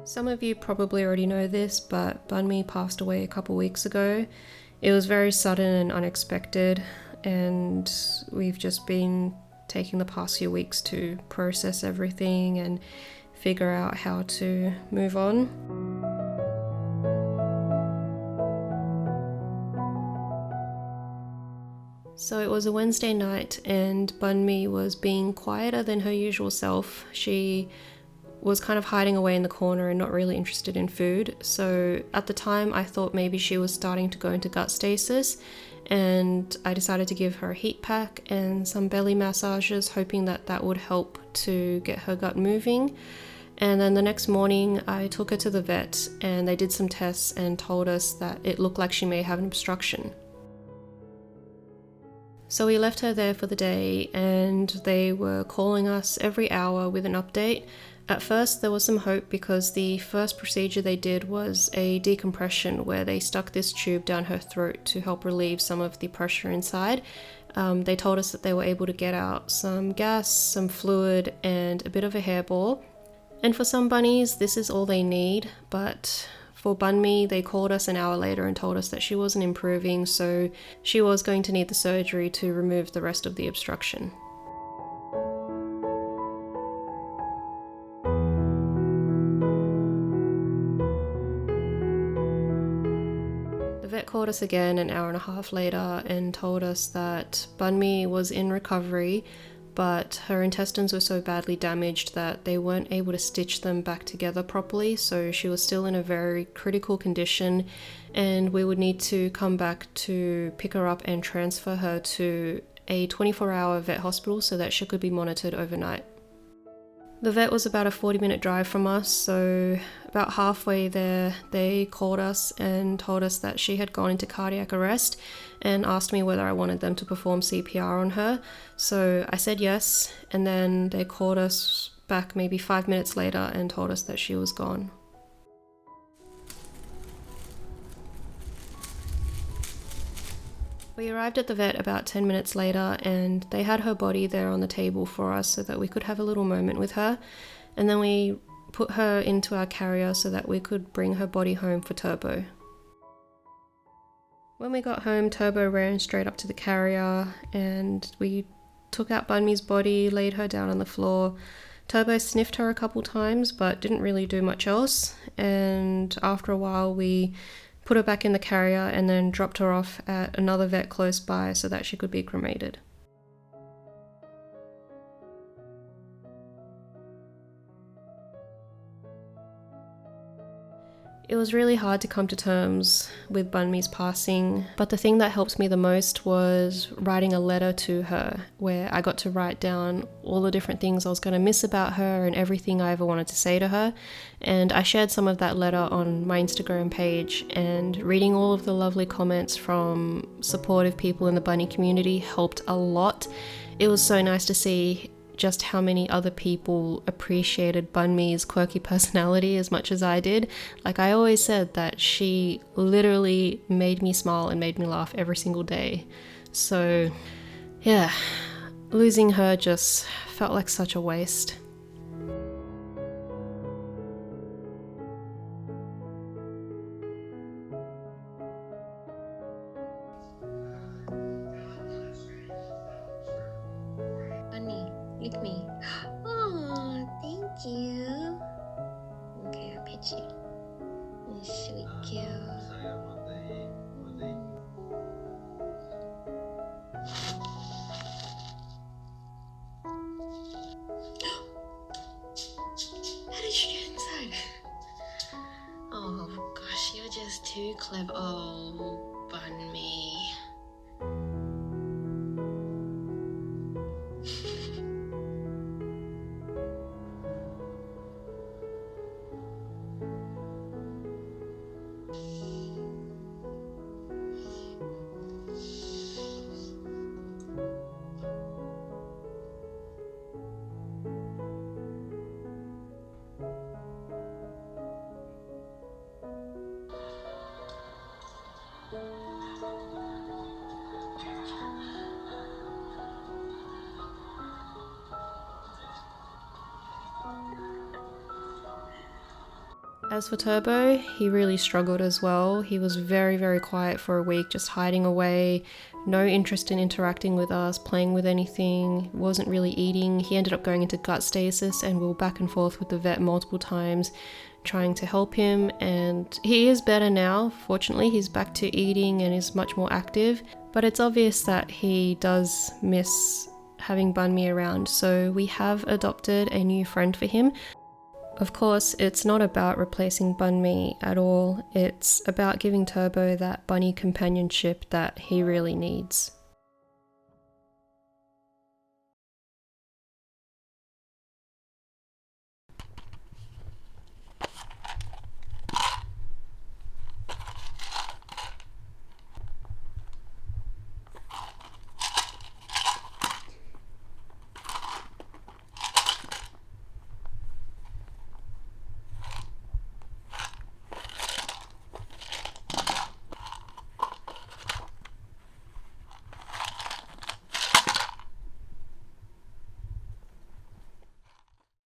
Some of you probably already know this, but Bunmi passed away a couple weeks ago. It was very sudden and unexpected, and we've just been taking the past few weeks to process everything and figure out how to move on. So it was a Wednesday night and Bunmi was being quieter than her usual self. She was kind of hiding away in the corner and not really interested in food. So at the time I thought maybe she was starting to go into gut stasis, and I decided to give her a heat pack and some belly massages, hoping that that would help to get her gut moving. And then the next morning I took her to the vet and they did some tests and told us that it looked like she may have an obstruction. So we left her there for the day and they were calling us every hour with an update. At first there was some hope because the first procedure they did was a decompression where they stuck this tube down her throat to help relieve some of the pressure inside. They told us that they were able to get out some gas, some fluid and a bit of a hairball. And for some bunnies this is all they need, but for Bunmi they called us an hour later and told us that she wasn't improving, so she was going to need the surgery to remove the rest of the obstruction. The vet called us again an hour and a half later and told us that Bunmi was in recovery, but her intestines were so badly damaged that they weren't able to stitch them back together properly, so she was still in a very critical condition and we would need to come back to pick her up and transfer her to a 24-hour vet hospital so that she could be monitored overnight. The vet was about a 40-minute drive from us, so about halfway there they called us and told us that she had gone into cardiac arrest and asked me whether I wanted them to perform CPR on her. So I said yes, and then they called us back maybe 5 minutes later and told us that she was gone. We arrived at the vet about 10 minutes later and they had her body there on the table for us so that we could have a little moment with her, and then we put her into our carrier so that we could bring her body home for Turbo. When we got home, Turbo ran straight up to the carrier and we took out Bunmi's body, laid her down on the floor. Turbo sniffed her a couple times but didn't really do much else, and after a while we put her back in the carrier and then dropped her off at another vet close by so that she could be cremated. It was really hard to come to terms with Bunmi's passing, but the thing that helped me the most was writing a letter to her where I got to write down all the different things I was going to miss about her and everything I ever wanted to say to her. And I shared some of that letter on my Instagram page, and reading all of the lovely comments from supportive people in the bunny community helped a lot. It was so nice to see just how many other people appreciated Bunmi's quirky personality as much as I did. Like I always said that she literally made me smile and made me laugh every single day. So yeah, losing her just felt like such a waste. Bunny, lick me. Oh, thank you. Okay, I'll pet you. Oh, sweet girl. How did you get inside? Oh gosh, you're just too clever. Oh, Bunmi. As for Turbo, he really struggled as well. He was very quiet for a week, just hiding away, no interest in interacting with us, playing with anything, wasn't really eating. He ended up going into gut stasis, and we were back and forth with the vet multiple times trying to help him, and he is better now. Fortunately, he's back to eating and is much more active, but it's obvious that he does miss having Bunmi around, so we have adopted a new friend for him. Of course, it's not about replacing Bunmi at all, it's about giving Turbo that bunny companionship that he really needs.